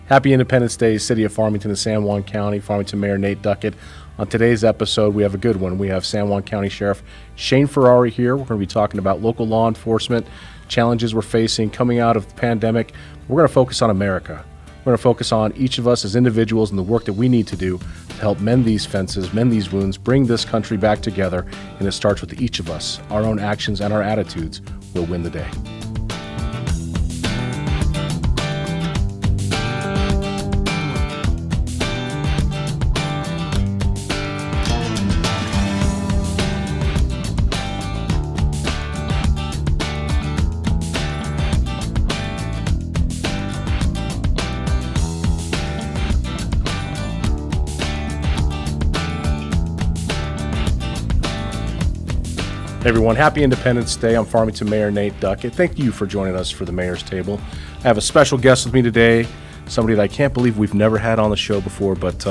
Happy Independence Day, City of Farmington and San Juan County. Farmington Mayor Nate Duckett. On today's episode, we have a good one. We have San Juan County Sheriff Shane Ferrari here. We're going to be talking about local law enforcement, challenges we're facing coming out of the pandemic. We're going to focus on America. We're going to focus on each of us as individuals and the work that we need to do to help mend these fences, mend these wounds, bring this country back together. And it starts with each of us. Our own actions and our attitudes will win the day. Hey everyone, happy Independence Day. I'm Farmington Mayor Nate Duckett. Thank you for joining us for the Mayor's Table. I have a special guest with me today, somebody that I can't believe we've never had on the show before, but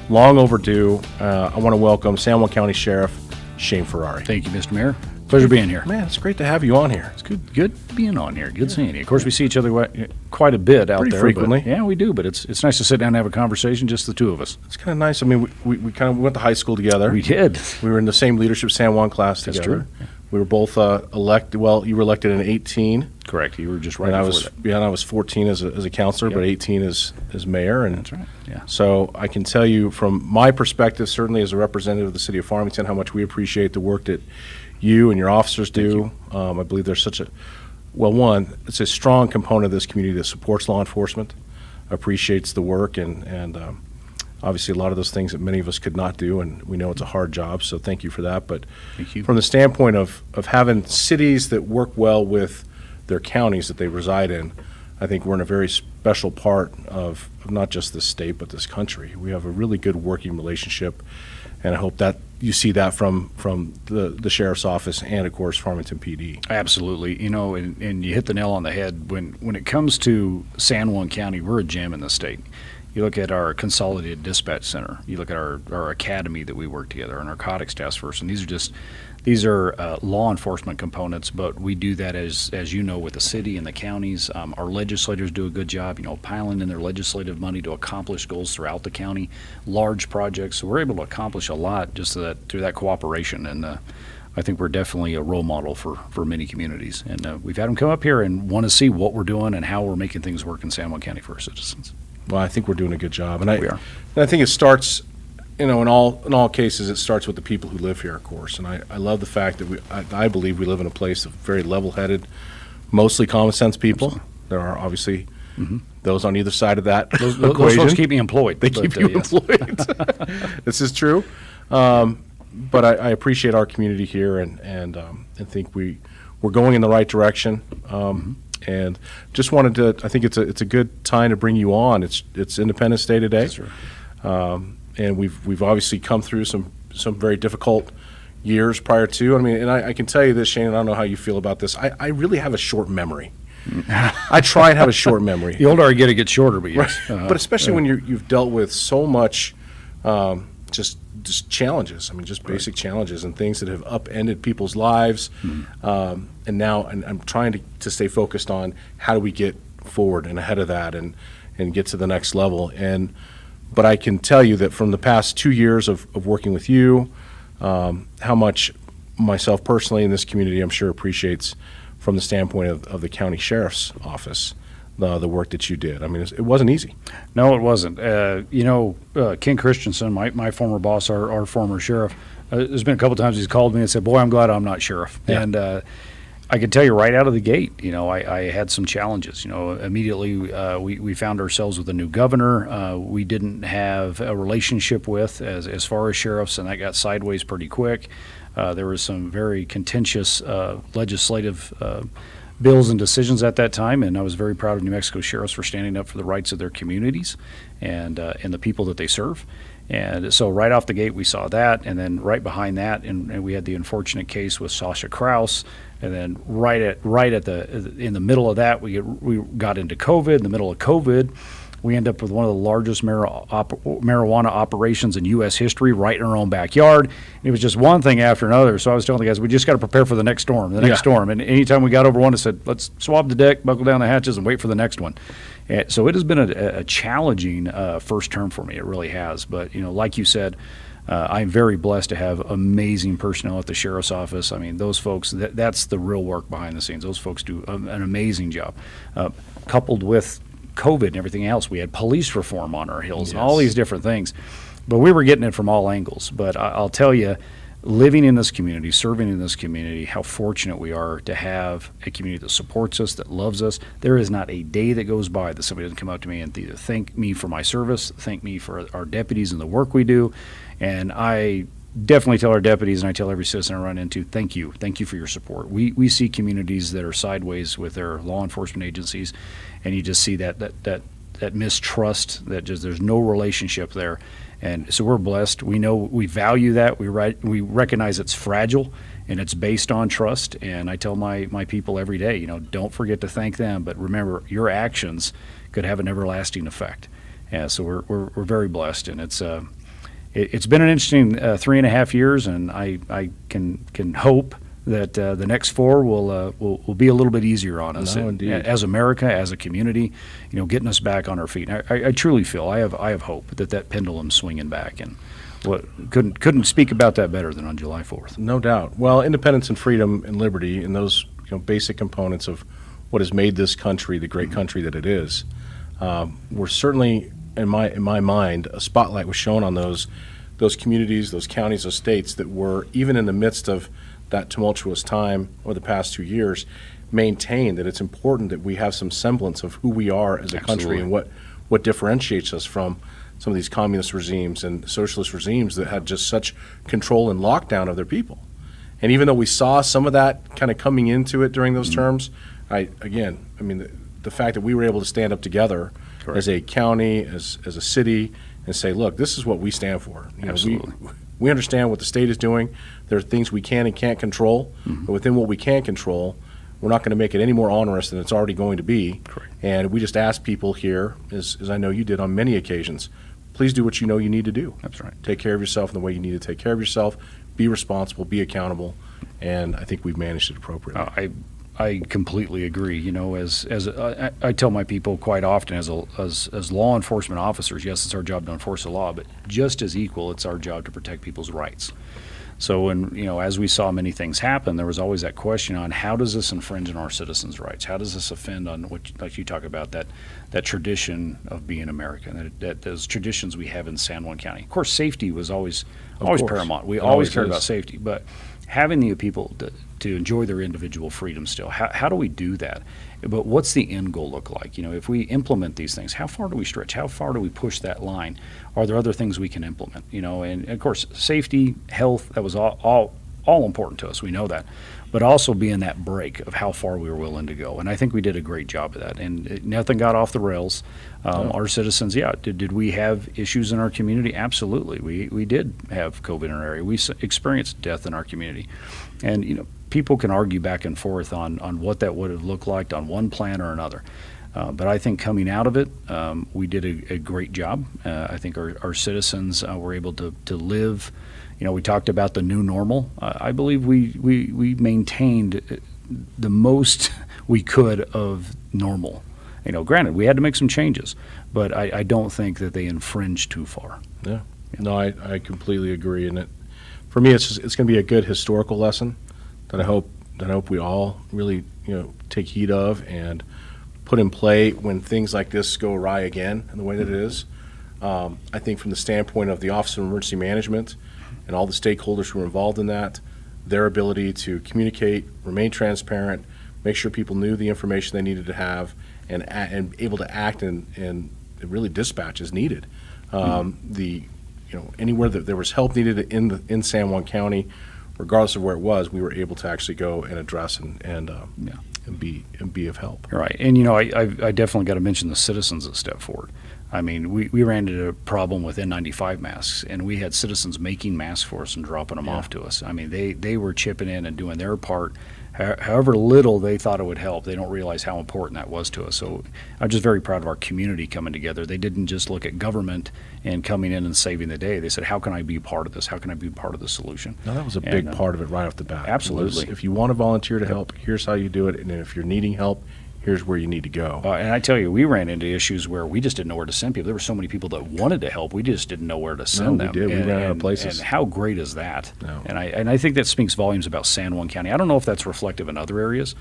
long overdue. I want to welcome San Juan County Sheriff Shane Ferrari. Thank you, Mr. Mayor. Pleasure being here. Man, it's great to have you on here. It's good being on here. Good seeing you. Of course, we see each other quite a bit out Pretty there. frequently. Yeah, we do, but it's nice to sit down and have a conversation, just the two of us. It's kind of nice. I mean, we kind of went to high school together. We did. We were in the same Leadership San Juan class That's together. true. We were both elected. Well, you were elected in 18. Correct. You were just right And I before was that. and I was 14 as a counselor, Yep. but 18 as mayor. And That's right. Yeah. so I can tell you from my perspective, certainly as a representative of the city of Farmington, how much we appreciate the work that you and your officers do. I believe there's such a, it's a strong component of this community that supports law enforcement, appreciates the work, and obviously a lot of those things that many of us could not do, and we know it's a hard job, so thank you for that. But Thank you. from the standpoint of having cities that work well with their counties that they reside in, I think we're in a very special part of not just this state, but this country. We have a really good working relationship, and I hope that you see that from the Sheriff's Office and, of course, Farmington PD. Absolutely. You know, and you hit the nail on the head. When it comes to San Juan County, we're a gem in the state. You look at our Consolidated Dispatch Center. You look at our academy that we work together, our Narcotics Task Force, and these are law enforcement components, but we do that as you know, with the city and the counties. Our legislators do a good job, piling in their legislative money to accomplish goals throughout the county, large projects. So we're able to accomplish a lot just through that cooperation, and I think we're definitely a role model for many communities. And we've had them come up here and want to see what we're doing and how we're making things work in San Juan County for our citizens. Well, I think we're doing a good job, and We are. I think it starts, in all cases, it starts with the people who live here, of course. And I love the fact that I believe we live in a place of very level-headed, mostly common sense people. There are obviously those on either side of that Those equation. folks keep me employed. They keep you yes. employed. This is true, but I appreciate our community here, and think we're going in the right direction. And just wanted to, I think it's a good time to bring you on. It's Independence Day today. Yes, sir. And we've obviously come through some very difficult years prior to. I mean, and I can tell you this, Shane, and I don't know how you feel about this. I really have a short memory. I try and have a short memory. The older I get, it gets shorter, but yes. But especially when you've dealt with so much just challenges. I mean, just basic challenges and things that have upended people's lives. And now I'm trying to stay focused on how do we get forward and ahead of that and get to the next level. But I can tell you that from the past 2 years of working with you, how much myself personally in this community, I'm sure, appreciates from the standpoint of the county sheriff's office, the work that you did. I mean, it wasn't easy. No, it wasn't. Ken Christensen, my former boss, our former sheriff, there's been a couple times he's called me and said, "Boy, I'm glad I'm not sheriff." Yeah. And I can tell you right out of the gate, I had some challenges. Immediately we found ourselves with a new governor we didn't have a relationship with as far as sheriffs, and that got sideways pretty quick. There was some very contentious legislative bills and decisions at that time, and I was very proud of New Mexico sheriffs for standing up for the rights of their communities and the people that they serve. And so right off the gate we saw that, and then right behind that, and we had the unfortunate case with Sasha Krause, and then in the middle of that we got into COVID. In the middle of COVID, we end up with one of the largest marijuana operations in U.S. history right in our own backyard. And it was just one thing after another. So I was telling the guys, we just got to prepare for the next storm, storm. And anytime we got over one, I said, let's swab the deck, buckle down the hatches, and wait for the next one. So it has been a challenging first term for me. It really has. But, like you said, I'm very blessed to have amazing personnel at the sheriff's office. I mean, those folks, that's the real work behind the scenes. Those folks do an amazing job. Coupled with COVID and everything else, we had police reform on our heels and all these different things. But we were getting it from all angles. But I'll tell you, living in this community, serving in this community, how fortunate we are to have a community that supports us, that loves us. There is not a day that goes by that somebody doesn't come up to me and either thank me for my service, thank me for our deputies and the work we do. And I definitely tell our deputies, and I tell every citizen I run into, thank you for your support. We see communities that are sideways with their law enforcement agencies, and you just see that mistrust, that just there's no relationship there. And so we're blessed. We know we value that. We recognize it's fragile and it's based on trust. And I tell my people every day, don't forget to thank them. But remember, your actions could have an everlasting effect. Yeah, so we're very blessed, and it's been an interesting 3.5 years, and I can hope that the next 4 will be a little bit easier on us. No, indeed. As America, as a community, getting us back on our feet. I truly feel I have hope that pendulum's swinging back, and couldn't speak about that better than on July 4th. No doubt. Well, independence and freedom and liberty and those basic components of what has made this country the great country that it is, were certainly in my mind a spotlight was shown on those communities, those counties, those states that were, even in the midst of that tumultuous time over the past 2 years, maintain that it's important that we have some semblance of who we are as a country and what differentiates us from some of these communist regimes and socialist regimes that had just such control and lockdown of their people. And even though we saw some of that kind of coming into it during those terms, the fact that we were able to stand up together as a county, as a city, and say, look, this is what we stand for. Absolutely. We understand what the state is doing. There are things we can and can't control, but within what we can control, we're not going to make it any more onerous than it's already going to be. Correct. And we just ask people here, as I know you did on many occasions, please do what you know you need to do. That's right. Take care of yourself in the way you need to take care of yourself. Be responsible, be accountable, and I think we've managed it appropriately. I completely agree. As I tell my people quite often, as law enforcement officers, yes, it's our job to enforce the law, but just as equal, it's our job to protect people's rights. So when, as we saw many things happen, there was always that question on how does this infringe on our citizens' rights? How does this offend on what, like you talk about, that tradition of being American, that those traditions we have in San Juan County. Of course, safety was always paramount. We always cared about safety, but having the people to enjoy their individual freedom still, how do we do that? But what's the end goal look like? If we implement these things, how far do we stretch? How far do we push that line? Are there other things we can implement? And of course, safety, health, that was all important to us. We know that. But also being that break of how far we were willing to go. And I think we did a great job of that. And nothing got off the rails. Our citizens, did we have issues in our community? Absolutely. We did have COVID in our area. We experienced death in our community. And, people can argue back and forth on what that would have looked like on one plan or another. But I think coming out of it, we did a great job. I think our citizens were able to live. We talked about the new normal. I believe we maintained the most we could of normal. Granted, we had to make some changes, but I don't think that they infringed too far. Yeah. No, I completely agree. And for me, it's going to be a good historical lesson that I hope we all really take heed of and put in play when things like this go awry again in the way that it is. I think from the standpoint of the Office of Emergency Management and all the stakeholders who were involved in that, their ability to communicate, remain transparent, make sure people knew the information they needed to have, and able to act and really dispatch as needed. Anywhere that there was help needed in San Juan County, regardless of where it was, we were able to actually go and address and be of help. Right, and I definitely got to mention the citizens that stepped forward. I mean, we ran into a problem with N95 masks, and we had citizens making masks for us and dropping them off to us. I mean, they were chipping in and doing their part. However little they thought it would help, they don't realize how important that was to us. So I'm just very proud of our community coming together. They didn't just look at government and coming in and saving the day. They said, how can I be part of this? How can I be part of the solution? Now, that was a big part of it right off the bat. Absolutely. If you want to volunteer to help, here's how you do it. And if you're needing help, here's where you need to go. And I tell you, we ran into issues where we just didn't know where to send people. There were so many people that wanted to help, we just didn't know where to send them. We did. We ran out of places. And how great is that? No. And I think that speaks volumes about San Juan County. I don't know if that's reflective in other areas,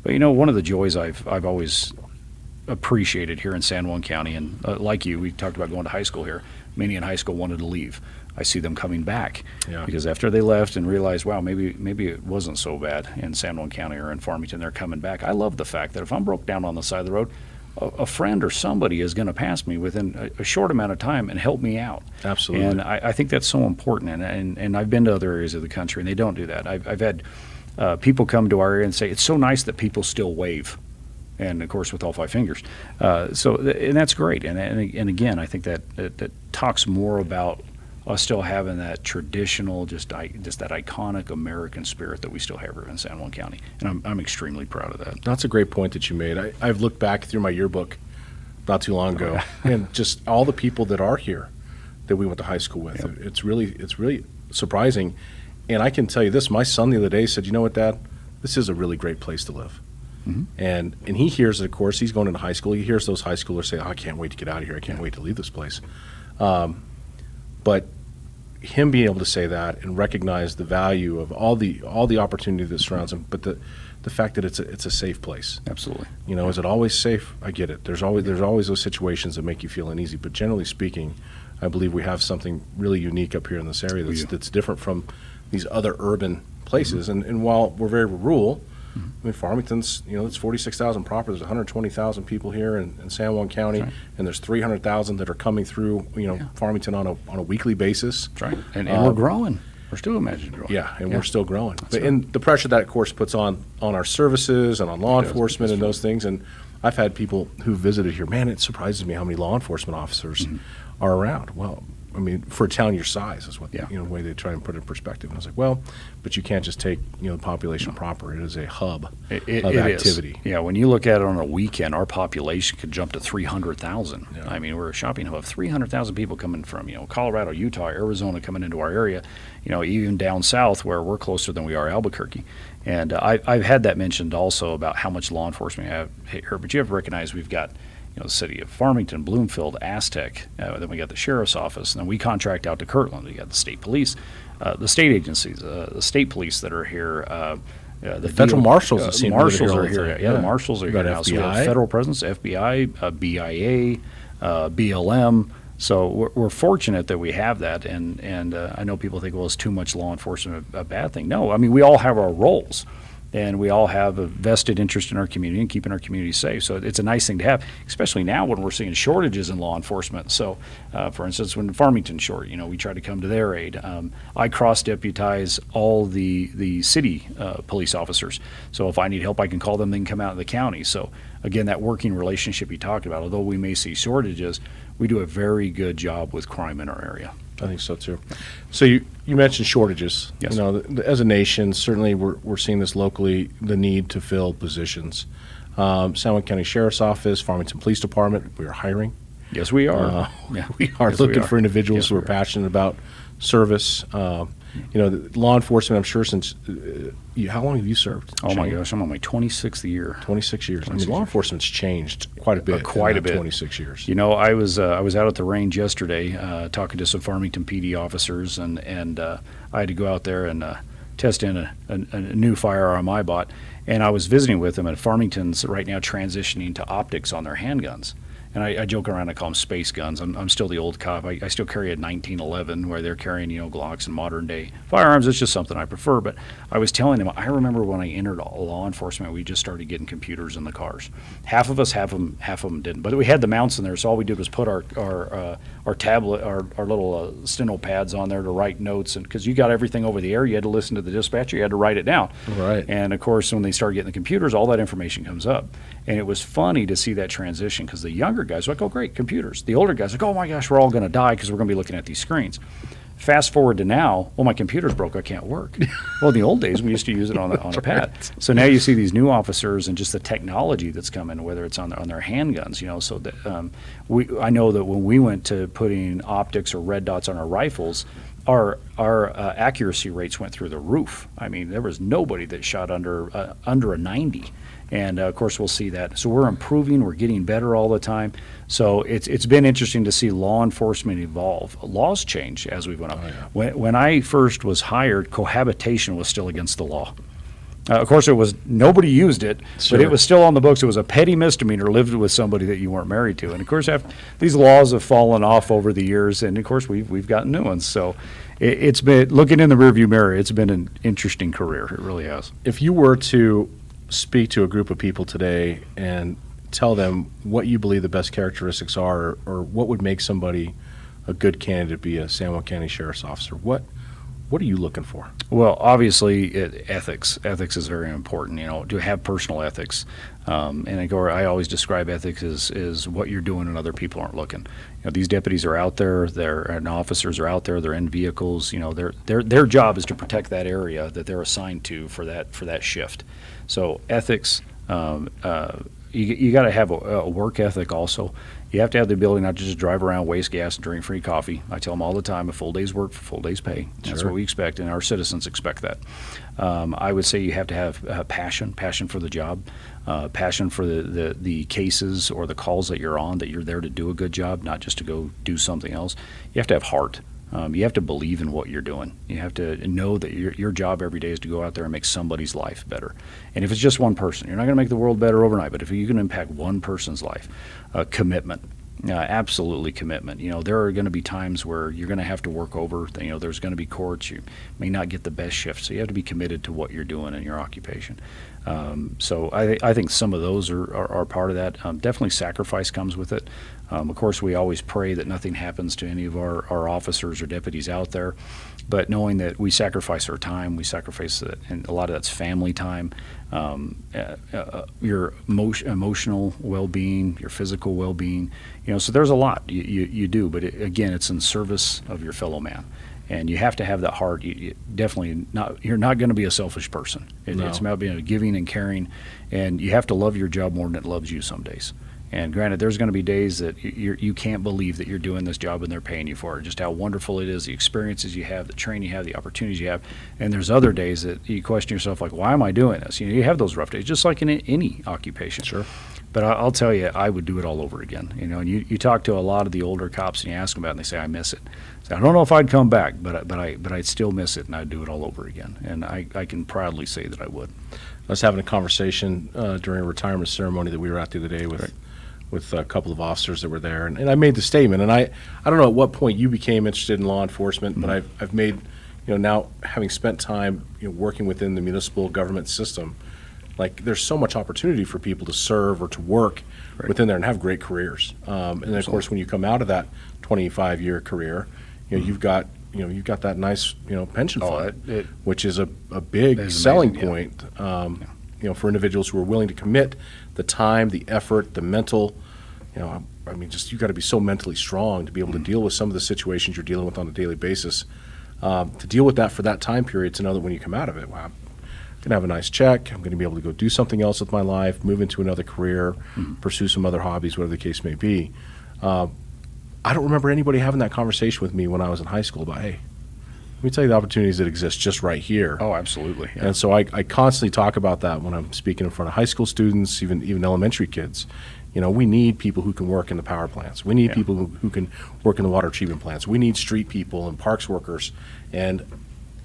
but one of the joys I've always appreciated here in San Juan County, and like you, we talked about going to high school here. Many in high school wanted to leave. I see them coming back because after they left and realized, wow, maybe it wasn't so bad in San Juan County or in Farmington, they're coming back. I love the fact that if I'm broke down on the side of the road, a friend or somebody is going to pass me within a short amount of time and help me out. Absolutely. And I think that's so important. And I've been to other areas of the country, and they don't do that. I've had people come to our area and say, it's so nice that people still wave. And of course, with all 5 fingers, and that's great. And again, I think that talks more about us still having that traditional, just that iconic American spirit that we still have here in San Juan County, and I'm extremely proud of that. That's a great point that you made. I've looked back through my yearbook not too long ago, and just all the people that are here that we went to high school with. Yep. It's really surprising, and I can tell you this: my son the other day said, "You know what, Dad? This is a really great place to live." Mm-hmm. And he hears it, of course. He's going into high school. He hears those high schoolers say, "Oh, I can't wait to get out of here. I can't wait to leave this place." But him being able to say that and recognize the value of all the opportunity that surrounds him, but the fact that it's a safe place. Absolutely. Is it always safe? I get it. There's always those situations that make you feel uneasy. But generally speaking, I believe we have something really unique up here in this area that's different from these other urban places. Mm-hmm. And while we're very rural, I mean, Farmington's, it's 46,000 proper. There's 120,000 people here in San Juan County, right. And there's 300,000 that are coming through, Farmington on a weekly basis. That's right. And we're growing. We're still growing. Yeah, and we're still growing. And the pressure that, of course, puts on our services and on law enforcement and those things. And I've had people who visited here. Man, it surprises me how many law enforcement officers are around. Well, I mean, for a town your size is what the way they try and put it in perspective. And I was like, well, but you can't just take the population proper. It is a hub of activity. Is. Yeah, when you look at it on a weekend, our population could jump to 300,000. Yeah. I mean, we're a shopping hub of 300,000 people coming from Colorado, Utah, Arizona coming into our area. Even down south where we're closer than we are Albuquerque. And I've had that mentioned also about how much law enforcement we have here. But you have to recognize we've got the city of Farmington, Bloomfield, Aztec. Then we got the sheriff's office, and then we contract out to Kirtland. We got the state police, the state agencies, the state police that are here. The federal marshals. Marshals are here. Yeah, the marshals are here now. FBI. So we have federal presence, FBI, BIA, BLM. So we're fortunate that we have that, and I know people think, well, is too much law enforcement a bad thing? No, I mean, we all have our roles. And we all have a vested interest in our community and keeping our community safe. So it's a nice thing to have, especially now when we're seeing shortages in law enforcement. So, for instance, when Farmington's short, we try to come to their aid. I cross-deputize all the city police officers. So if I need help, I can call them. They can come out of the county. So, again, that working relationship you talked about, although we may see shortages, we do a very good job with crime in our area. I think so too. So you mentioned shortages. Yes. As a nation, certainly we're seeing this locally, the need to fill positions. San Juan County Sheriff's Office, Farmington Police Department, we are hiring. Yes, we are. We are looking for individuals who are passionate about service. Law enforcement, I'm sure since, how long have you served? Oh, Shane? My gosh, I'm on my 26th year. 26 years. Law enforcement's changed quite a bit. Quite a bit. 26 years. I was out at the range yesterday talking to some Farmington PD officers, and I had to go out there and test in a new firearm I bought. And I was visiting with them, and Farmington's right now transitioning to optics on their handguns. And I joke around, I call them space guns. I'm still the old cop. I still carry a 1911 where they're carrying, Glocks and modern day firearms. It's just something I prefer. But I was telling them, I remember when I entered law enforcement, we just started getting computers in the cars. Half of us have them, half of them didn't. But we had the mounts in there, so all we did was put our tablet, our little steno pads on there to write notes. And because you got everything over the air, you had to listen to the dispatcher, you had to write it down. Right. And of course, when they started getting the computers, all that information comes up. And it was funny to see that transition because the younger guys were like, oh, great, computers. The older guys were like, oh, my gosh, we're all going to die because we're going to be looking at these screens. Fast forward to now, well, my computer's broke, I can't work. Well, in the old days, we used to use it on a pad. So now you see these new officers and just the technology that's coming, whether it's on their handguns, so that I know that when we went to putting optics or red dots on our rifles, our accuracy rates went through the roof. I mean, there was nobody that shot under a 90. And of course, we'll see that. So we're improving, we're getting better all the time. So it's been interesting to see law enforcement evolve. Laws change as we went up. When I first was hired, cohabitation was still against the law. Of course, nobody used it, but it was still on the books. It was a petty misdemeanor, lived with somebody that you weren't married to. And of course, these laws have fallen off over the years, and of course, we've gotten new ones. So it's been, looking in the rearview mirror, it's been an interesting career. It really has. If you were to speak to a group of people today and tell them what you believe the best characteristics are, or what would make somebody a good candidate to be a San Juan County Sheriff's Officer, what are you looking for? Well, obviously, ethics. Ethics is very important. To have personal ethics, and I always describe ethics as what you're doing when other people aren't looking. These deputies are out there, and officers are out there. They're in vehicles. Their job is to protect that area that they're assigned to for that shift. So ethics. You got to have a work ethic also. You have to have the ability not to just drive around, waste gas, and drink free coffee. I tell them all the time, a full day's work for full day's pay. That's what we expect, and our citizens expect that. I would say you have to have passion for the job, passion for the cases or the calls that you're on, that you're there to do a good job, not just to go do something else. You have to have heart. You have to believe in what you're doing. You have to know that your job every day is to go out there and make somebody's life better. And if it's just one person, you're not going to make the world better overnight, but if you can impact one person's life, commitment, absolutely commitment. There are going to be times where you're going to have to work over. There's going to be courts. You may not get the best shift, so you have to be committed to what you're doing in your occupation. So I think some of those are part of that. Definitely sacrifice comes with it. Of course, we always pray that nothing happens to any of our officers or deputies out there, but knowing that we sacrifice our time, we sacrifice it, and a lot of that's family time, your emotional well-being, your physical well-being. So there's a lot you do, but again, it's in service of your fellow man. And you have to have that heart. You're not going to be a selfish person. It's about being giving and caring, and you have to love your job more than it loves you some days. And granted, there's going to be days that you can't believe that you're doing this job and they're paying you for it, just how wonderful it is, the experiences you have, the training you have, the opportunities you have. And there's other days that you question yourself, like, why am I doing this? You have those rough days, just like in any occupation. Sure. But I'll tell you, I would do it all over again. And you talk to a lot of the older cops and you ask them about it, and they say, I miss it. So I don't know if I'd come back, but I'd still miss it, and I'd do it all over again. And I can proudly say that I would. I was having a conversation during a retirement ceremony that we were at the other day with a couple of officers that were there, and I made the statement. And I don't know at what point you became interested in law enforcement, but I've made, now having spent time working within the municipal government system, like there's so much opportunity for people to serve or to work within there and have great careers. And then of course, when you come out of that 25-year career, you've got that nice pension fund, which is a big selling point. For individuals who are willing to commit the time, the effort, the mental, just you got to be so mentally strong to be able to deal with some of the situations you're dealing with on a daily basis. To deal with that for that time period, to know that when you come out of it, wow, I'm going to have a nice check. I'm going to be able to go do something else with my life, move into another career, pursue some other hobbies, whatever the case may be. I don't remember anybody having that conversation with me when I was in high school about, hey, let me tell you the opportunities that exist just right here. Oh, absolutely. Yeah. And so I constantly talk about that when I'm speaking in front of high school students, even elementary kids. We need people who can work in the power plants. We need people who can work in the water treatment plants. We need street people and parks workers and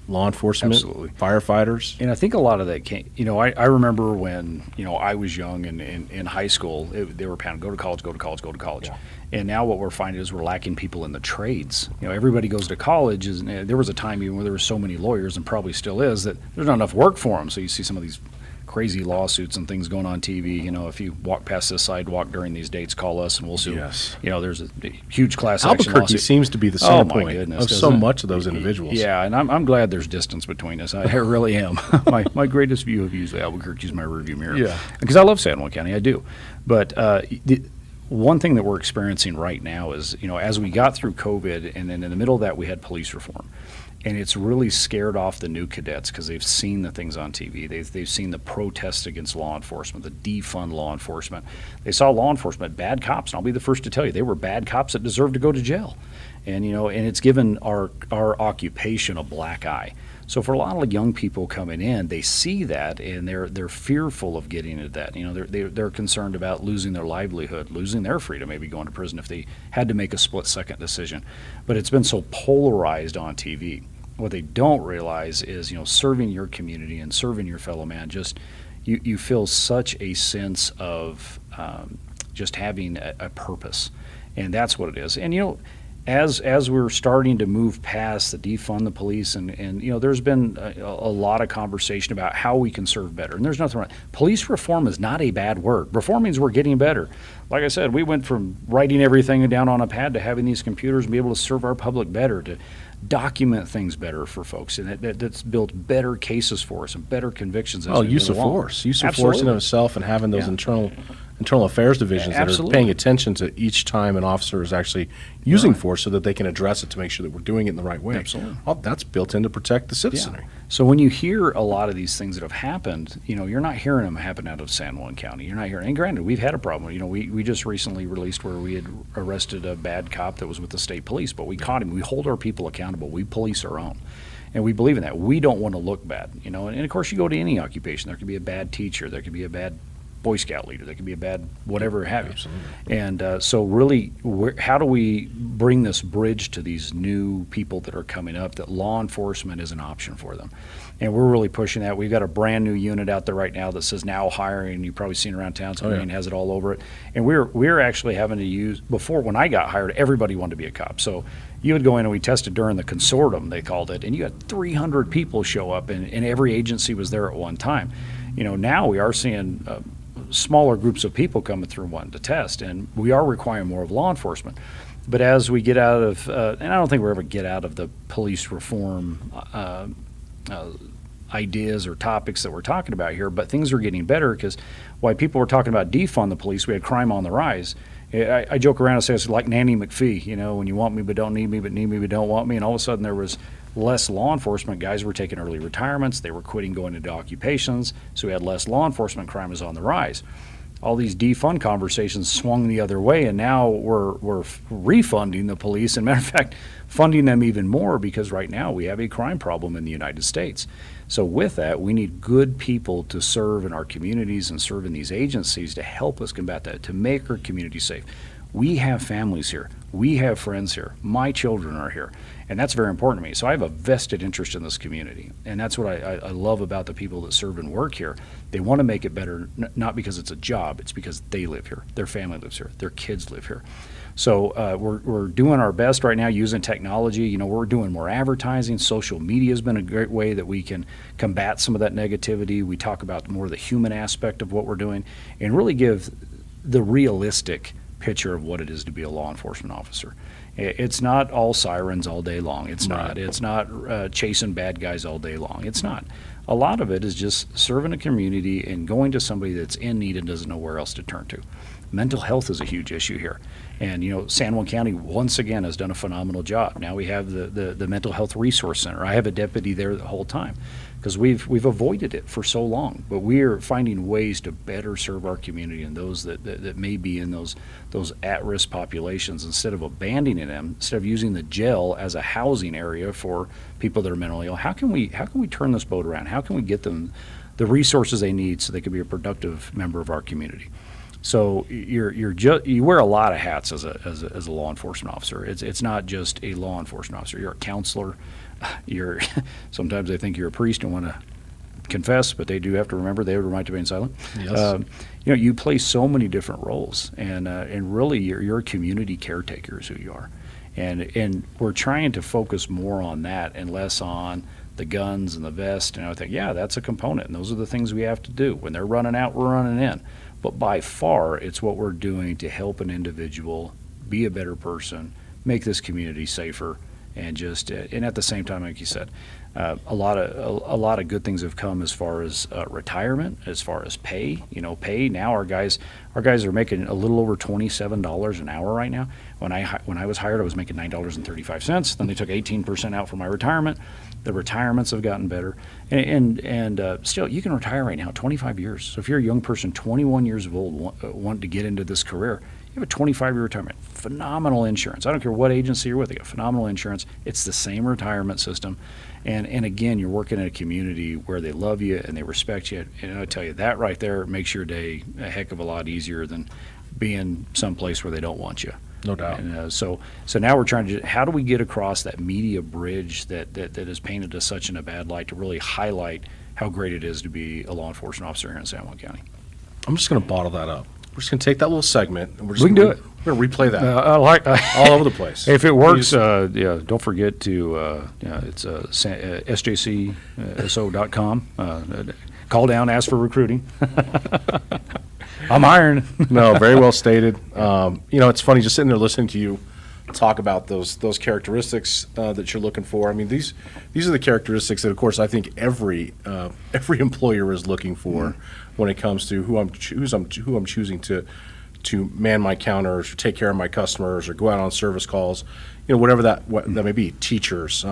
law enforcement, firefighters. And I think a lot of that came, I remember when, I was young and in high school, they were pounding, go to college, go to college, go to college. Yeah. And now what we're finding is we're lacking people in the trades. Everybody goes to college. And there was a time even where there were so many lawyers, and probably still is, that there's not enough work for them. So you see some of these crazy lawsuits and things going on TV. If you walk past this sidewalk during these dates, call us and we'll sue. Yes. There's a huge class action Albuquerque lawsuit. seems to be the center point of so much of those individuals. Yeah, and I'm glad there's distance between us. I really am. my greatest view of usually Albuquerque is my rearview mirror. Yeah. Because I love San Juan County, I do. But one thing that we're experiencing right now is, as we got through COVID, and then in the middle of that we had police reform. And it's really scared off the new cadets because they've seen the things on TV. They've seen the protests against law enforcement, the defund law enforcement. They saw law enforcement, bad cops, and I'll be the first to tell you, they were bad cops that deserved to go to jail. And and it's given our occupation a black eye. So for a lot of young people coming in, they see that and they're fearful of getting into that. They're concerned about losing their livelihood, losing their freedom, maybe going to prison if they had to make a split-second decision. But it's been so polarized on TV. What they don't realize is, serving your community and serving your fellow man, just you feel such a sense of just having a purpose, and that's what it is. And as we're starting to move past the defund the police, and there's been a lot of conversation about how we can serve better, and there's nothing wrong. Police reform is not a bad word. Reform means we're getting better. Like I said, we went from writing everything down on a pad to having these computers and be able to serve our public better, to document things better for folks, and that's built better cases for us and better convictions. Well, use of force in of itself, and having those internal affairs divisions that are paying attention to each time an officer is actually using force, so that they can address it to make sure that we're doing it in the right way. Absolutely. Well, that's built in to protect the citizenry. So when you hear a lot of these things that have happened, you're not hearing them happen out of San Juan County. You're not hearing, and granted, we've had a problem. We just recently released where we had arrested a bad cop that was with the state police, but we caught him. We hold our people accountable. We police our own. And we believe in that. We don't want to look bad, and of course you go to any occupation. There could be a bad teacher. There could be a bad Boy Scout leader. There could be a bad whatever have you. Absolutely. And so really, how do we bring this bridge to these new people that are coming up, that law enforcement is an option for them? And we're really pushing that. We've got a brand new unit out there right now that says now hiring. You've probably seen around town. Somebody has it all over it. And we're actually having to use, before when I got hired, everybody wanted to be a cop. So you would go in and we tested during the consortium, they called it, and you had 300 people show up, and every agency was there at one time. Now we are seeing smaller groups of people coming through wanting to test, and we are requiring more of law enforcement. But as we get out of, and I don't think we'll ever get out of the police reform ideas or topics that we're talking about here, but things are getting better, because while people were talking about defund the police, we had crime on the rise. I joke around and say it's like Nanny McPhee, when you want me but don't need me, but need me but don't want me, and all of a sudden there was less law enforcement. Guys were taking early retirements. They were quitting going into occupations, so we had less law enforcement. Crime is on the rise. All these defund conversations swung the other way, and now we're refunding the police, and matter of fact, funding them even more, because right now we have a crime problem in the United States. So with that, we need good people to serve in our communities and serve in these agencies to help us combat that, to make our community safe. We have families here. We have friends here. My children are here. And that's very important to me. So I have a vested interest in this community. And that's what I love about the people that serve and work here. They want to make it better, not because it's a job. It's because they live here. Their family lives here. Their kids live here. So we're doing our best right now using technology. We're doing more advertising. Social media has been a great way that we can combat some of that negativity. We talk about more of the human aspect of what we're doing and really give the realistic picture of what it is to be a law enforcement officer. It's not all sirens all day long. It's not. It's not chasing bad guys all day long. It's not. A lot of it is just serving a community and going to somebody that's in need and doesn't know where else to turn to. Mental health is a huge issue here. And, San Juan County, once again, has done a phenomenal job. Now we have the Mental Health Resource Center. I have a deputy there the whole time, because we've avoided it for so long. But we are finding ways to better serve our community and those that may be in those at-risk populations, instead of abandoning them, instead of using the jail as a housing area for people that are mentally ill. How can we turn this boat around? How can we get them the resources they need so they can be a productive member of our community? So you wear a lot of hats as a law enforcement officer. It's not just a law enforcement officer. You're a counselor. Sometimes they think you're a priest and want to confess, but they do have to remember they have a right to remain silent. Yes. You play so many different roles, and really you're a community caretaker is who you are, and we're trying to focus more on that and less on the guns and the vest and everything. Yeah, that's a component, and those are the things we have to do. When they're running out, we're running in. But by far, it's what we're doing to help an individual be a better person, make this community safer, and and at the same time, like you said, a lot of good things have come as far as retirement, as far as pay. Pay now. Our guys are making a little over $27 an hour right now. When I was hired, I was making $9.35. Then they took 18% out for my retirement. The retirements have gotten better, and still, you can retire right now, 25 years. So if you're a young person, 21 years of old, want to get into this career, You have a 25-year retirement, phenomenal insurance. I don't care what agency you're with, you got phenomenal insurance. It's the same retirement system. And again, you're working in a community where they love you and they respect you. And I tell you, that right there makes your day a heck of a lot easier than being someplace where they don't want you. No doubt. And, so now we're trying to, how do we get across that media bridge that has painted us such in a bad light to really highlight how great it is to be a law enforcement officer here in San Juan County? I'm just going to bottle that up. We're just going to take that little segment and We can do it. We're going to replay that I like all over the place. If it works, don't forget to it's sjcso.com. Call down, ask for recruiting. I'm hiring. No, very well stated. It's funny just sitting there listening to you talk about those characteristics that you're looking for. I mean, these are the characteristics that, of course, I think every employer is looking for when it comes to who I'm choosing to man my counters, or take care of my customers, or go out on service calls. Whatever that may be. Teachers,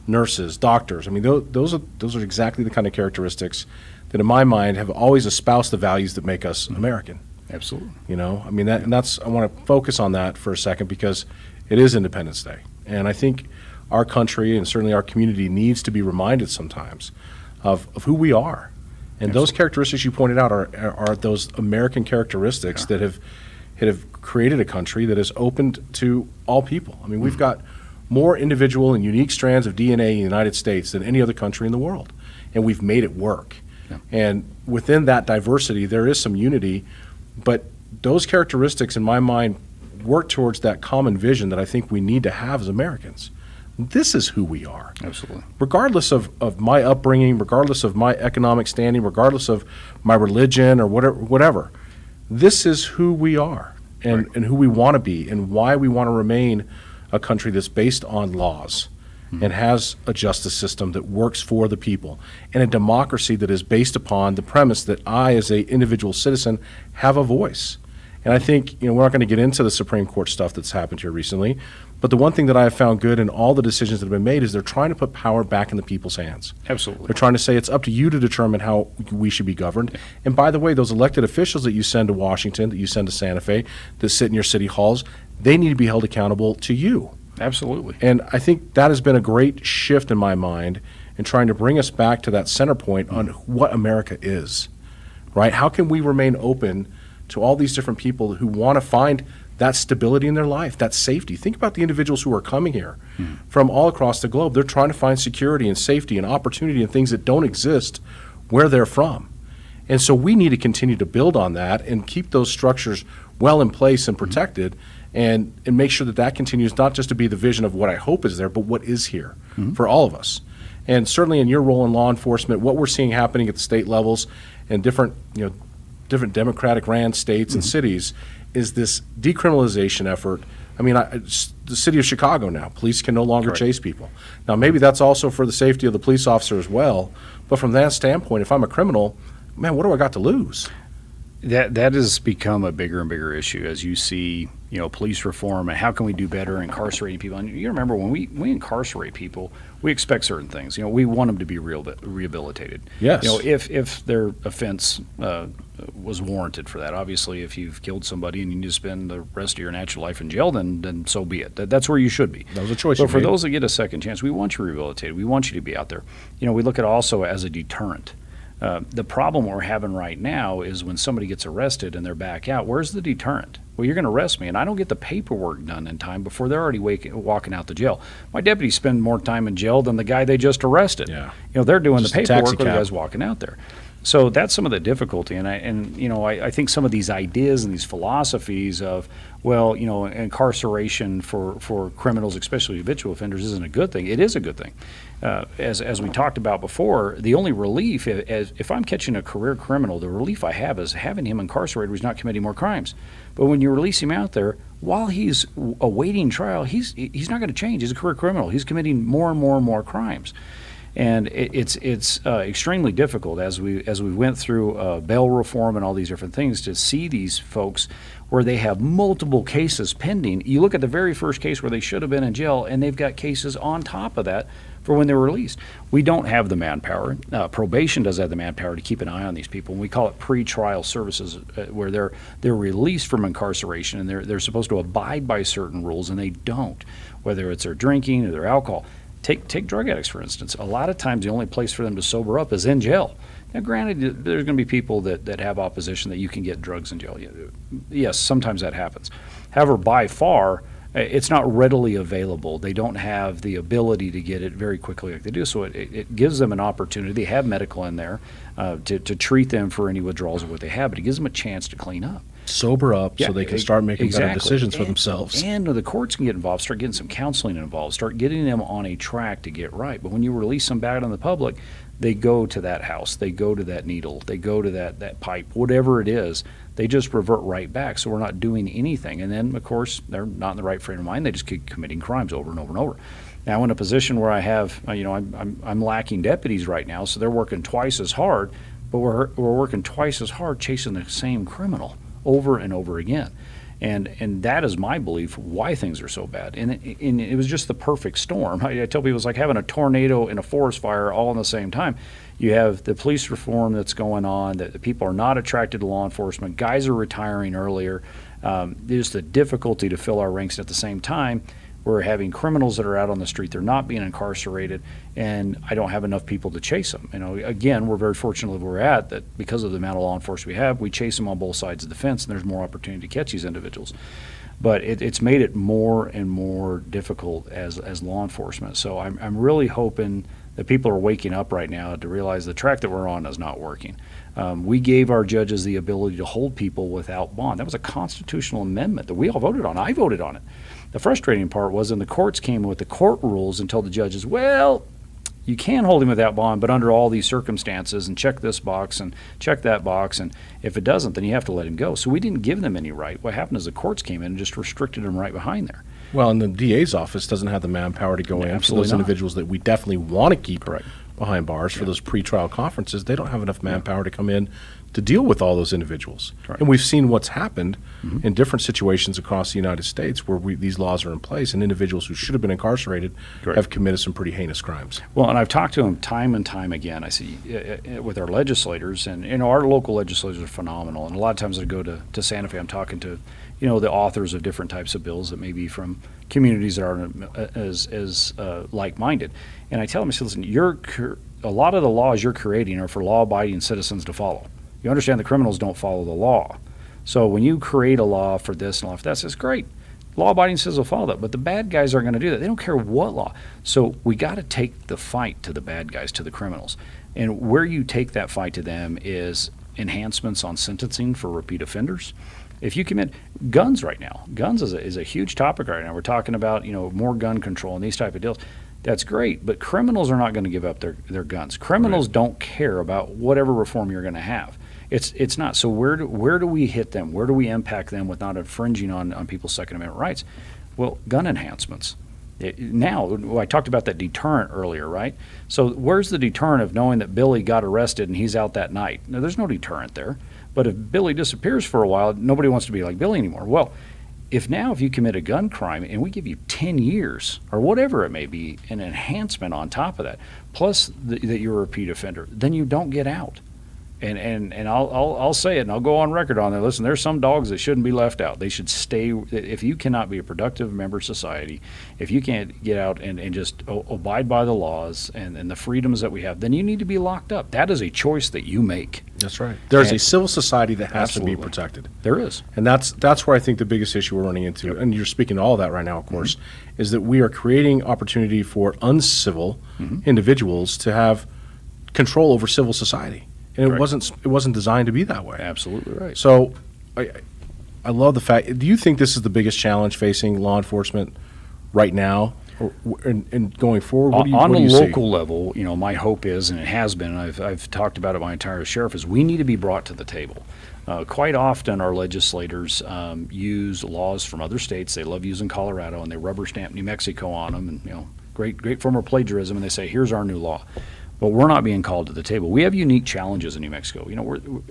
nurses, doctors. I mean, those are exactly the kind of characteristics that, in my mind, have always espoused the values that make us American. Absolutely. I mean, I want to focus on that for a second because it is Independence Day. And I think our country and certainly our community needs to be reminded sometimes of who we are. And those characteristics you pointed out are those American characteristics that have created a country that is opened to all people. I mean, we've got more individual and unique strands of DNA in the United States than any other country in the world. And we've made it work. Yeah. And within that diversity, there is some unity. But those characteristics, in my mind, work towards that common vision that I think we need to have as Americans. This is who we are. Absolutely. Regardless of my upbringing, regardless of my economic standing, regardless of my religion or whatever, this is who we are and who we want to be and why we want to remain a country that's based on laws and has a justice system that works for the people and a democracy that is based upon the premise that I, as an individual citizen, have a voice. And I think, we're not going to get into the Supreme Court stuff that's happened here recently, but the one thing that I have found good in all the decisions that have been made is they're trying to put power back in the people's hands. Absolutely. They're trying to say it's up to you to determine how we should be governed. Yeah. And by the way, those elected officials that you send to Washington, that you send to Santa Fe, that sit in your city halls, they need to be held accountable to you. Absolutely. And I think that has been a great shift in my mind in trying to bring us back to that center point on what America is, right? How can we remain open to all these different people who want to find that stability in their life, that safety? Think about the individuals who are coming here from all across the globe. They're trying to find security and safety and opportunity and things that don't exist where they're from. And so we need to continue to build on that and keep those structures well in place and protected and make sure that continues not just to be the vision of what I hope is there, but what is here for all of us. And certainly in your role in law enforcement, what we're seeing happening at the state levels and different Democratic ran states and cities is this decriminalization effort. I mean, the city of Chicago now, police can no longer chase people. Now, maybe that's also for the safety of the police officer as well, but from that standpoint, if I'm a criminal, man, what do I got to lose? That has become a bigger and bigger issue as you see, police reform and how can we do better incarcerating people. And you remember when we incarcerate people, we expect certain things. We want them to be rehabilitated. Yes. If their offense was warranted for that. Obviously, if you've killed somebody and you need to spend the rest of your natural life in jail, then so be it. That's where you should be. That was a choice. But for those that get a second chance, we want you rehabilitated. We want you to be out there. We look at it also as a deterrent. The problem we're having right now is when somebody gets arrested and they're back out, where's the deterrent? Well, you're going to arrest me, and I don't get the paperwork done in time before they're already walking out the jail. My deputies spend more time in jail than the guy they just arrested. Yeah. They're doing Just the paperwork when the guy's walking out there. So that's some of the difficulty, and I think some of these ideas and these philosophies of, incarceration for criminals, especially habitual offenders, isn't a good thing. It is a good thing. As we talked about before, the only relief, if I'm catching a career criminal, the relief I have is having him incarcerated where he's not committing more crimes. But when you release him out there, while he's awaiting trial, he's not going to change. He's a career criminal. He's committing more and more and more crimes. And it's extremely difficult as we went through bail reform and all these different things to see these folks where they have multiple cases pending. You look at the very first case where they should have been in jail, and they've got cases on top of that for when they're released. We don't have the manpower. Probation does have the manpower to keep an eye on these people, and we call it pre-trial services, where they're released from incarceration and they're supposed to abide by certain rules, and they don't, whether it's their drinking or their alcohol. Take drug addicts, for instance. A lot of times the only place for them to sober up is in jail. Now, granted, there's going to be people that have opposition that you can get drugs in jail. Yes, sometimes that happens. However, by far, it's not readily available. They don't have the ability to get it very quickly like they do. So it gives them an opportunity. They have medical in there to treat them for any withdrawals of what they have, but it gives them a chance to clean up. Sober up so they can start making better decisions for themselves. And the courts can get involved, start getting some counseling involved, start getting them on a track to get right. But when you release them back on the public, they go to that house, they go to that needle, they go to that pipe, whatever it is, they just revert right back. So we're not doing anything. And then, of course, they're not in the right frame of mind. They just keep committing crimes over and over and over. Now, I'm in a position where I have, I'm lacking deputies right now, so they're working twice as hard, but we're working twice as hard chasing the same criminal over and over again. And that is my belief why things are so bad. And it was just the perfect storm. I tell people it's like having a tornado and a forest fire all in the same time. You have the police reform that's going on, that the people are not attracted to law enforcement. Guys are retiring earlier. There's the difficulty to fill our ranks. At the same time, we're having criminals that are out on the street. They're not being incarcerated, and I don't have enough people to chase them. Again, we're very fortunate where we're at, that because of the amount of law enforcement we have, we chase them on both sides of the fence, and there's more opportunity to catch these individuals. But it's made it more and more difficult as law enforcement. So I'm really hoping that people are waking up right now to realize the track that we're on is not working. We gave our judges the ability to hold people without bond. That was a constitutional amendment that we all voted on. I voted on it. The frustrating part was when the courts came with the court rules and told the judges, well, you can hold him without bond, but under all these circumstances, and check this box and check that box, and if it doesn't, then you have to let him go. So we didn't give them any right. What happened is the courts came in and just restricted them right behind there. Well, and the DA's office doesn't have the manpower to go in for those individuals that we definitely want to keep behind bars for those pretrial conferences. They don't have enough manpower to come in to deal with all those individuals. Right. And we've seen what's happened in different situations across the United States where these laws are in place, and individuals who should have been incarcerated have committed some pretty heinous crimes. Well, and I've talked to them time and time again. I see with our legislators, and our local legislators are phenomenal. And a lot of times I go to Santa Fe, I'm talking to the authors of different types of bills that may be from communities that aren't as like-minded. And I tell them, I say, listen, a lot of the laws you're creating are for law-abiding citizens to follow. You understand the criminals don't follow the law. So when you create a law for this and law for that, it's great. Law-abiding citizens will follow that, but the bad guys aren't going to do that. They don't care what law. So we got to take the fight to the bad guys, to the criminals. And where you take that fight to them is enhancements on sentencing for repeat offenders. If you commit guns right now, guns is a huge topic right now. We're talking about more gun control and these type of deals. That's great, but criminals are not going to give up their guns. Criminals don't care about whatever reform you're going to have. It's not. So where do we hit them? Where do we impact them with not infringing on people's Second Amendment rights? Well, gun enhancements. Now, I talked about that deterrent earlier, right? So where's the deterrent of knowing that Billy got arrested and he's out that night? No, there's no deterrent there. But if Billy disappears for a while, nobody wants to be like Billy anymore. Well, if you commit a gun crime and we give you 10 years or whatever it may be, an enhancement on top of that, plus that you're a repeat offender, then you don't get out. And I'll say it, and I'll go on record on there. Listen, there's some dogs that shouldn't be left out. They should stay. If you cannot be a productive member of society, if you can't get out and just abide by the laws and the freedoms that we have, then you need to be locked up. That is a choice that you make. That's right. There's a civil society that has to be protected. There is. And that's where I think the biggest issue we're running into, and you're speaking to all of that right now, of course, is that we are creating opportunity for uncivil individuals to have control over civil society. And it wasn't designed to be that way. Absolutely right. So I love the fact. Do you think this is the biggest challenge facing law enforcement right now, and going forward? On a local level, my hope is, and it has been, and I've talked about it my entire sheriff, is we need to be brought to the table. Quite often our legislators use laws from other states. They love using Colorado, and they rubber stamp New Mexico on them, and great form of plagiarism, and they say, here's our new law. But we're not being called to the table. We have unique challenges in New Mexico. You know,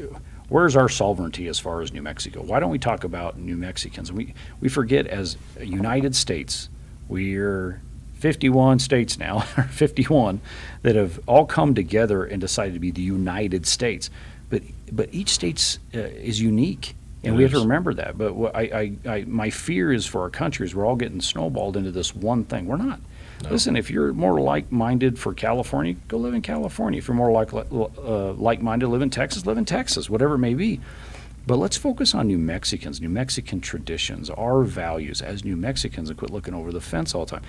where's our sovereignty as far as New Mexico? Why don't we talk about New Mexicans? We forget, as a United States, we're 51 states now, or 51, that have all come together and decided to be the United States. But each state is unique, and we have to remember that. But my fear is for our country is we're all getting snowballed into this one thing. We're not. No. Listen, if you're more like-minded for California, go live in California. If you're more like-minded, live in Texas, whatever it may be. But let's focus on New Mexicans, New Mexican traditions, our values as New Mexicans, and quit looking over the fence all the time.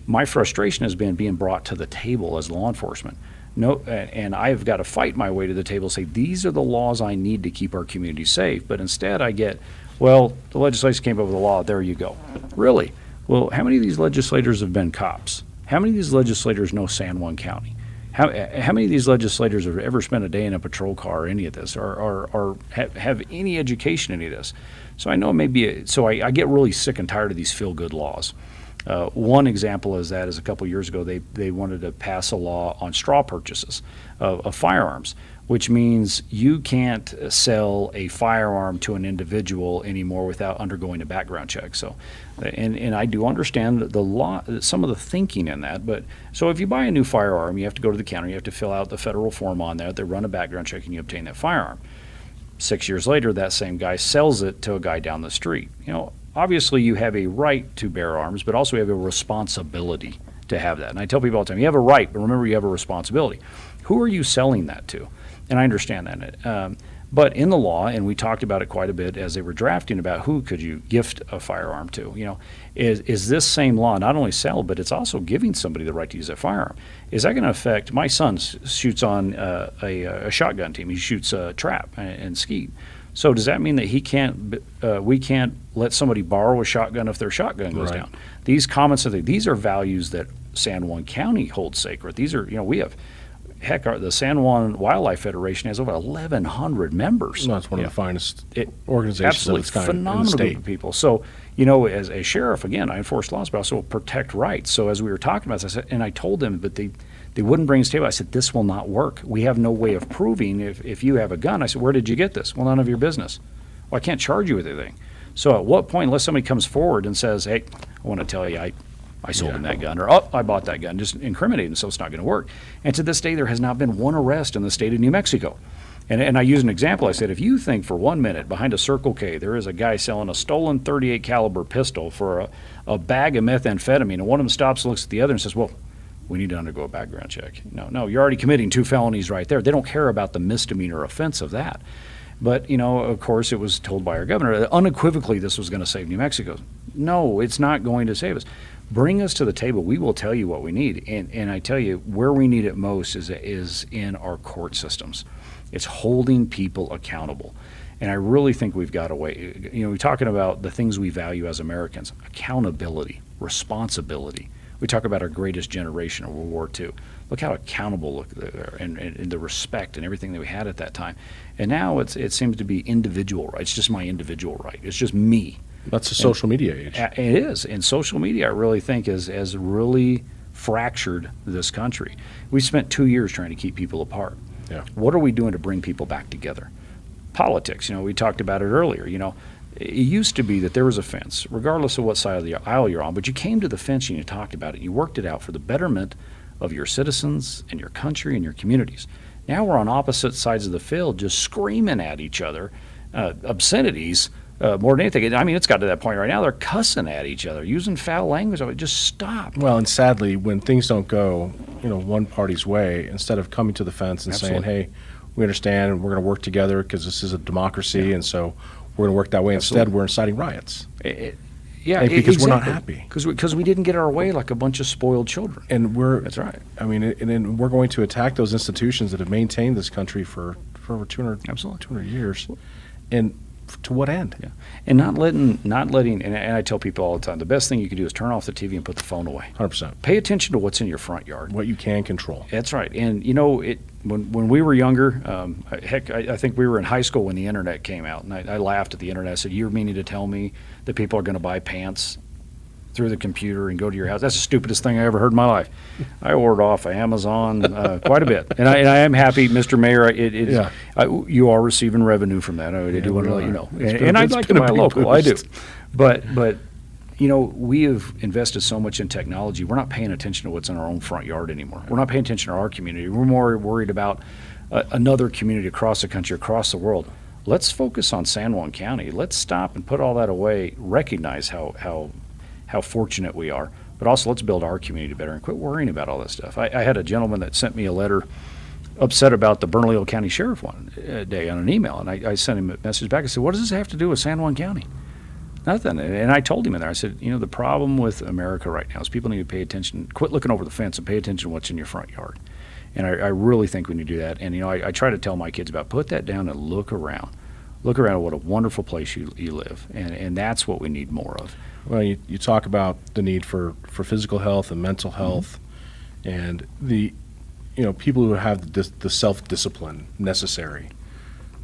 My frustration has been being brought to the table as law enforcement. No, and I've got to fight my way to the table, say, these are the laws I need to keep our community safe. But instead I get, well, the legislation came up with a law, there you go. Really? Well, how many of these legislators have been cops? How many of these legislators know San Juan County? How many of these legislators have ever spent a day in a patrol car or any of this, or have any education in any of this? So I know so I get really sick and tired of these feel-good laws. One example is a couple years ago they wanted to pass a law on straw purchases of firearms, which means you can't sell a firearm to an individual anymore without undergoing a background check. So, and I do understand the law, some of the thinking in that. But so if you buy a new firearm, you have to go to the counter, you have to fill out the federal form on there. They run a background check, and you obtain that firearm. 6 years later, that same guy sells it to a guy down the street. You know, obviously you have a right to bear arms, but also you have a responsibility to have that. And I tell people all the time, you have a right, but remember you have a responsibility. Who are you selling that to? And I understand that. But in the law, and we talked about it quite a bit as they were drafting about who could you gift a firearm to, you know, is this same law not only sell, but it's also giving somebody the right to use that firearm. Is that going to affect, my son shoots on a shotgun team. He shoots trap and skeet. So does that mean that we can't let somebody borrow a shotgun if their shotgun goes down? These comments, these are values that San Juan County holds sacred. These are, you know, we have, heck, the San Juan Wildlife Federation has over 1,100 members. No, it's one of the finest organizations of its kind in the phenomenal state. Group of people. So, you know, as a sheriff, again, I enforce laws, but also protect rights. So as we were talking about this, I said, and I told them, but they wouldn't bring us to the table. I said, this will not work. We have no way of proving if you have a gun. I said, where did you get this? Well, none of your business. Well, I can't charge you with anything. So at what point, unless somebody comes forward and says, hey, I want to tell you, I sold him that gun, or I bought that gun, just incriminate him, so it's not going to work. And to this day, there has not been one arrest in the state of New Mexico. And I use an example. I said, if you think for 1 minute behind a Circle K there is a guy selling a stolen .38 caliber pistol for a bag of methamphetamine, and one of them stops, looks at the other, and says, well, we need to undergo a background check. No, you're already committing 2 felonies right there. They don't care about the misdemeanor offense of that. But, you know, of course, it was told by our governor that unequivocally this was going to save New Mexico. No, it's not going to save us. Bring us to the table. We will tell you what we need. And I tell you, where we need it most is in our court systems. It's holding people accountable. And I really think we've got a way. You know, we're talking about the things we value as Americans: accountability, responsibility. We talk about our greatest generation of World War II. Look how accountable and the respect and everything that we had at that time. And now it seems to be individual right. It's just my individual right. It's just me. That's the social media age. It is. And social media, I really think, has really fractured this country. We spent 2 years trying to keep people apart. Yeah. What are we doing to bring people back together? Politics, you know, we talked about it earlier. You know, it used to be that there was a fence, regardless of what side of the aisle you're on, but you came to the fence and you talked about it. You worked it out for the betterment of your citizens and your country and your communities. Now we're on opposite sides of the field just screaming at each other, obscenities, more than anything. I mean, it's got to that point right now. They're cussing at each other, using foul language. Just stop. Well, and sadly, when things don't go, you know, one party's way, instead of coming to the fence and saying, hey, we understand and we're going to work together because this is a democracy, and so we're going to work that way. Instead, we're inciting riots. Because we're not happy. Because we didn't get our way like a bunch of spoiled children. And that's right. I mean, and we're going to attack those institutions that have maintained this country for over 200 years. And to what end? Yeah. And not letting, and I tell people all the time, the best thing you can do is turn off the TV and put the phone away. 100%. Pay attention to what's in your front yard. What you can control. That's right. And, you know, when we were younger, I think we were in high school when the internet came out, and I laughed at the internet. I said, you're meaning to tell me that people are going to buy pants through the computer and go to your house. That's the stupidest thing I ever heard in my life. I ordered off of Amazon quite a bit, and I am happy, Mr. Mayor. You are receiving revenue from that. I do want to let you know, and I'd like to buy local. I do, but we have invested so much in technology. We're not paying attention to what's in our own front yard anymore. We're not paying attention to our community. We're more worried about another community across the country, across the world. Let's focus on San Juan County. Let's stop and put all that away. Recognize how fortunate we are, but also let's build our community better and quit worrying about all that stuff. I had a gentleman that sent me a letter upset about the Bernalillo County Sheriff one day on an email, and I sent him a message back. I said, what does this have to do with San Juan County? Nothing. And I told him in there, I said, the problem with America right now is people need to pay attention, quit looking over the fence and pay attention to what's in your front yard. And I really think we need to do that. And, I try to tell my kids about put that down and look around. Look around at what a wonderful place you live. And that's what we need more of. Well, you talk about the need for physical health and mental health, and the people who have the self-discipline necessary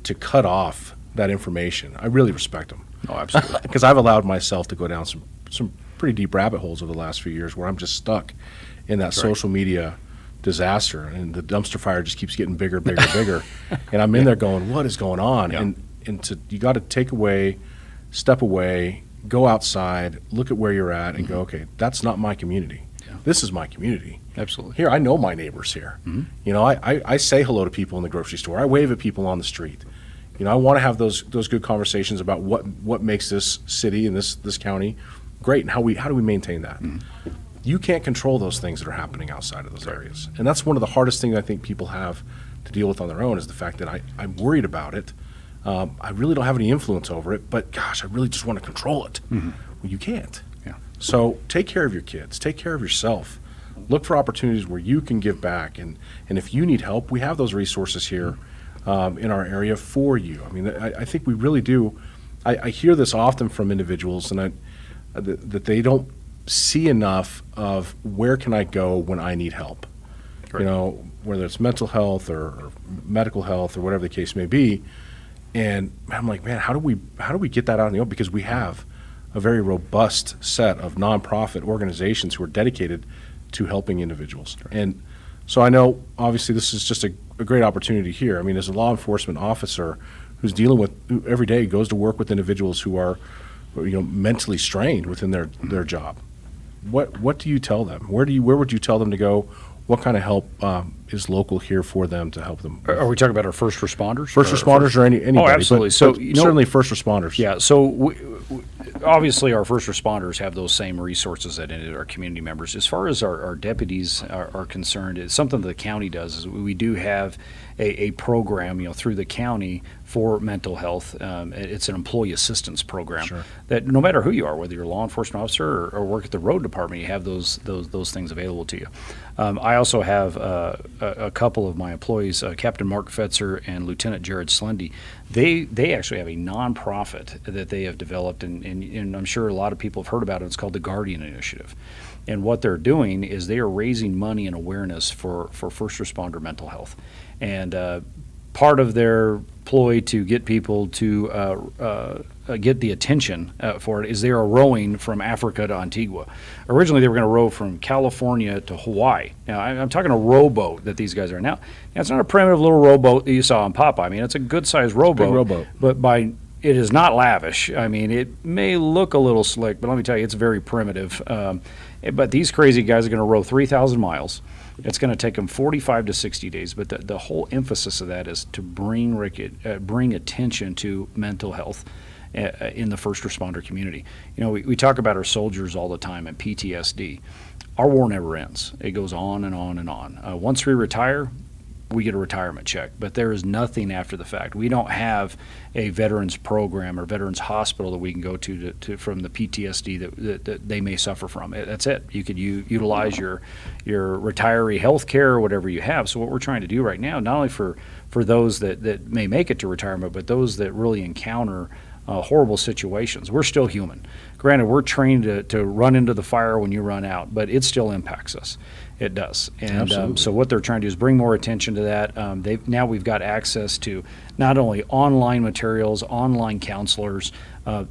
to cut off that information. I really respect them. Oh, absolutely. Because I've allowed myself to go down some pretty deep rabbit holes over the last few years where I'm just stuck in that social media disaster, and the dumpster fire just keeps getting bigger, and I'm in there going, what is going on? Yeah. And you got to step away, go outside, look at where you're at, and go, okay, that's not my community. Yeah. This is my community. Absolutely. Here, I know my neighbors here. I say hello to people in the grocery store. I wave at people on the street. I want to have those good conversations about what makes this city and this county great, and how do we maintain that. You can't control those things that are happening outside of those areas, and that's one of the hardest things I think people have to deal with on their own, is the fact that I'm worried about it. I really don't have any influence over it, but gosh, I really just want to control it. Well, you can't. Yeah. So take care of your kids, take care of yourself, look for opportunities where you can give back, and if you need help, we have those resources here in our area for you. I mean, I think we really do. I hear this often from individuals, and that they don't see enough of where can I go when I need help. Right. Whether it's mental health or medical health or whatever the case may be. And I'm like, man, how do we get that out in the open? Because we have a very robust set of nonprofit organizations who are dedicated to helping individuals. Right. And so I know, obviously, this is just a great opportunity here. I mean, as a law enforcement officer who every day goes to work with individuals who are, mentally strained within their job, what do you tell them? Where would you tell them to go? What kind of help is local here for them to help them? Are we talking about our first responders? First responders or anybody? Oh, absolutely. But certainly first responders. Yeah. So obviously our first responders have those same resources that our community members. As far as our deputies are concerned, it's something that the county does. Is we do have a program, through the county for mental health. It's an employee assistance program. Sure. That no matter who you are, whether you're a law enforcement officer or work at the road department, you have those things available to you. I also have a couple of my employees, Captain Mark Fetzer and Lieutenant Jared Slendy. They actually have a nonprofit that they have developed, and I'm sure a lot of people have heard about it. It's called the Guardian Initiative. And what they're doing is they are raising money and awareness for first responder mental health. And part of their ploy to get people to get the attention for it is they are rowing from Africa to Antigua. Originally, they were going to row from California to Hawaii. Now, I'm talking a rowboat that these guys are. Now, it's not a primitive little rowboat that you saw on Popeye. I mean, it's a good-sized rowboat. Big rowboat. But it is not lavish. I mean, it may look a little slick, but let me tell you, it's very primitive. But these crazy guys are going to row 3,000 miles. It's going to take them 45 to 60 days. But the whole emphasis of that is to bring attention to mental health in the first responder community. We talk about our soldiers all the time and PTSD. Our war never ends. It goes on and on and on. Once we retire, we get a retirement check, but there is nothing after the fact. We don't have a veterans program or veterans hospital that we can go to from the PTSD that they may suffer from. That's it. You could utilize your retiree health care or whatever you have. So what we're trying to do right now, not only for those that may make it to retirement, but those that really encounter horrible situations. We're still human. Granted, we're trained to run into the fire when you run out, but it still impacts us. It does. And so what they're trying to do is bring more attention to that. Now we've got access to not only online materials, online counselors,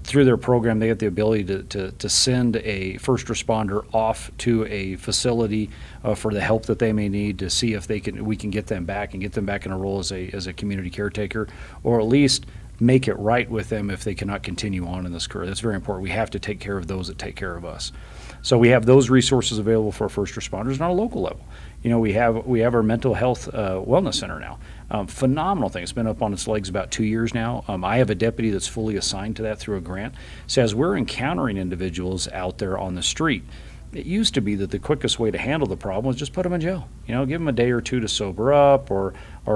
Through their program, they have the ability to send a first responder off to a facility for the help that they may need, to see if we can get them back and get them back in a role as a community caretaker, or at least make it right with them if they cannot continue on in this career. That's very important. We have to take care of those that take care of us. So we have those resources available for our first responders. And on a local level, we have our mental health wellness center now. Phenomenal thing. It's been up on its legs about 2 years now. I have a deputy that's fully assigned to that through a grant. So as we're encountering individuals out there on the street, it used to be that the quickest way to handle the problem was just put them in jail. Give them a day or two to sober up, or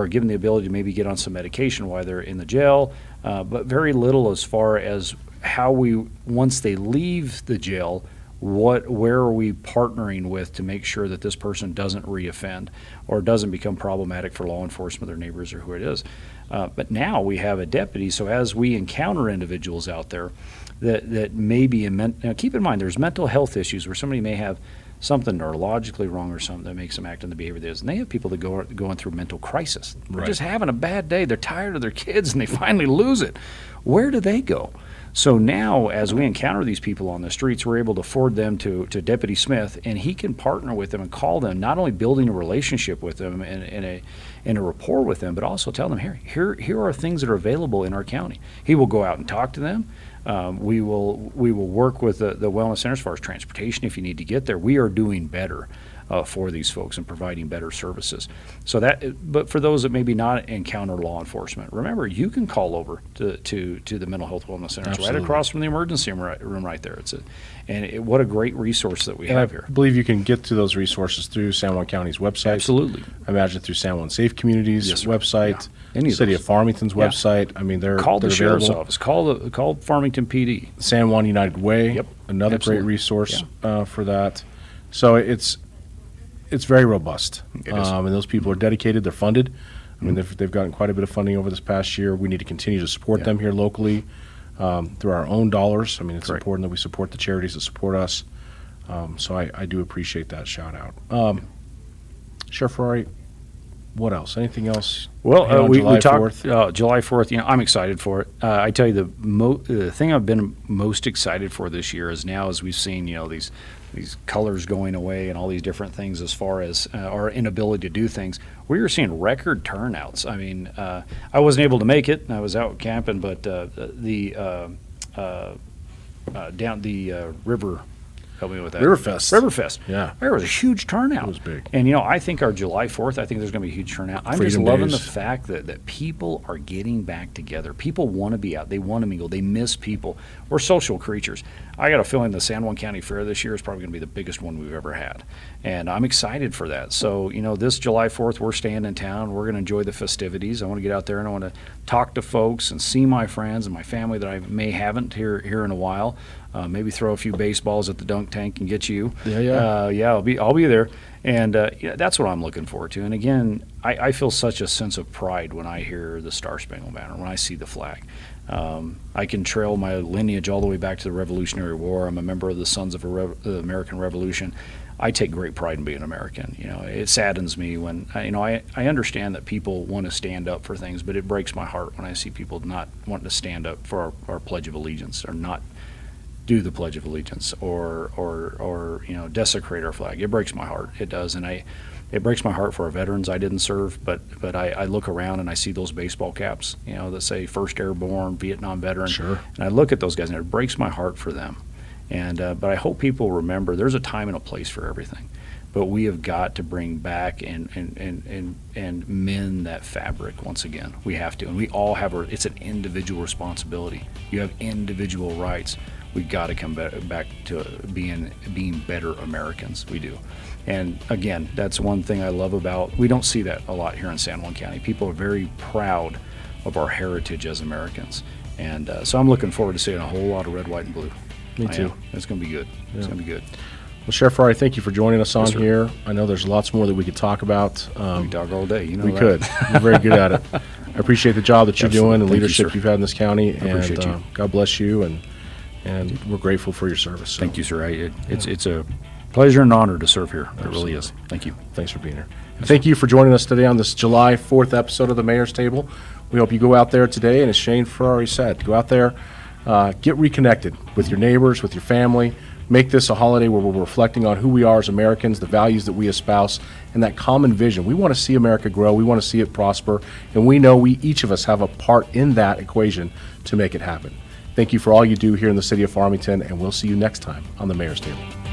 give them the ability to maybe get on some medication while they're in the jail, but very little as far as how once they leave the jail, where are we partnering with to make sure that this person doesn't reoffend or doesn't become problematic for law enforcement, their neighbors, or who it is. But now we have a deputy, so as we encounter individuals out there that may be keep in mind there's mental health issues where somebody may have something neurologically wrong or something that makes them act in the behavior they is. And they have people that going through mental crisis. They're just having a bad day. They're tired of their kids and they finally lose it. Where do they go? So now, as we encounter these people on the streets, we're able to forward them to Deputy Smith, and he can partner with them and call them, not only building a relationship with them and a rapport with them, but also tell them, here are things that are available in our county. He will go out and talk to them. We will work with the wellness center as far as transportation if you need to get there. We are doing better for these folks and providing better services. But for those that maybe not encounter law enforcement, remember, you can call over to the mental health wellness center. It's right across from the emergency room right there. What a great resource that we have here. I believe you can get to those resources through San Juan County's website. Absolutely. I imagine through San Juan Safe Communities website, City of Farmington's website. I mean, they're the sheriff's available. office. Call Farmington PD. San Juan United Way. Another great resource for that. So it's very robust. It is. And those people are dedicated. They're funded. I mean, they've gotten quite a bit of funding over this past year. We need to continue to support them here locally through our own dollars. I mean, it's important that we support the charities that support us. So I do appreciate that shout out. Sheriff Ferrari, what else? Anything else? Well, we talked 4th? July 4th. I'm excited for it. I tell you, the thing I've been most excited for this year is now as we've seen, these colors going away and all these different things as far as our inability to do things. We were seeing record turnouts. I mean, I wasn't able to make it. I was out camping, but down the river. Help me with that. Riverfest. Yeah. There was a huge turnout. It was big. And, I think our July 4th, I think there's going to be a huge turnout. I'm just loving the fact that people are getting back together. People want to be out. They want to mingle. They miss people. We're social creatures. I got a feeling the San Juan County Fair this year is probably going to be the biggest one we've ever had. And I'm excited for that. So, this July 4th, we're staying in town. We're going to enjoy the festivities. I want to get out there and I want to talk to folks and see my friends and my family that I may haven't here in a while. Maybe throw a few baseballs at the dunk tank and get you. I'll be there. And that's what I'm looking forward to. And again, I feel such a sense of pride when I hear the Star Spangled Banner, when I see the flag. I can trail my lineage all the way back to the Revolutionary War. I'm a member of the Sons of the American Revolution. I take great pride in being American. It saddens me when I understand that people want to stand up for things, but it breaks my heart when I see people not wanting to stand up for our Pledge of Allegiance, or not do the Pledge of Allegiance, or desecrate our flag. It breaks my heart. It does, and it breaks my heart for our veterans I didn't serve, but I look around and I see those baseball caps, that say First Airborne, Vietnam veteran. Sure. And I look at those guys and it breaks my heart for them. And but I hope people remember there's a time and a place for everything. But we have got to bring back and mend that fabric once again. We have to, and we all have it's an individual responsibility. You have individual rights. We've got to come back to being better Americans. We do. And again, that's one thing I love about, we don't see that a lot here in San Juan County. People are very proud of our heritage as Americans. And so I'm looking forward to seeing a whole lot of red, white, and blue. Me too. It's going to be good. Yeah. It's going to be good. Well, Sheriff Ferrari, thank you for joining us on here. I know there's lots more that we could talk about. We could talk all day. We could. You're very good at it. I appreciate the job that you're doing and leadership you've had in this county. I appreciate you. God bless you, and we're grateful for your service. So. Thank you, sir. It's a pleasure and honor to serve here. Absolutely. It really is. Thank you. Thanks for being here. And thank you for joining us today on this July 4th episode of the Mayor's Table. We hope you go out there today, and as Shane Ferrari said, go out there, get reconnected with your neighbors, with your family. Make this a holiday where we're reflecting on who we are as Americans, the values that we espouse, and that common vision. We want to see America grow. We want to see it prosper. And we know each of us have a part in that equation to make it happen. Thank you for all you do here in the city of Farmington, and we'll see you next time on the Mayor's Table.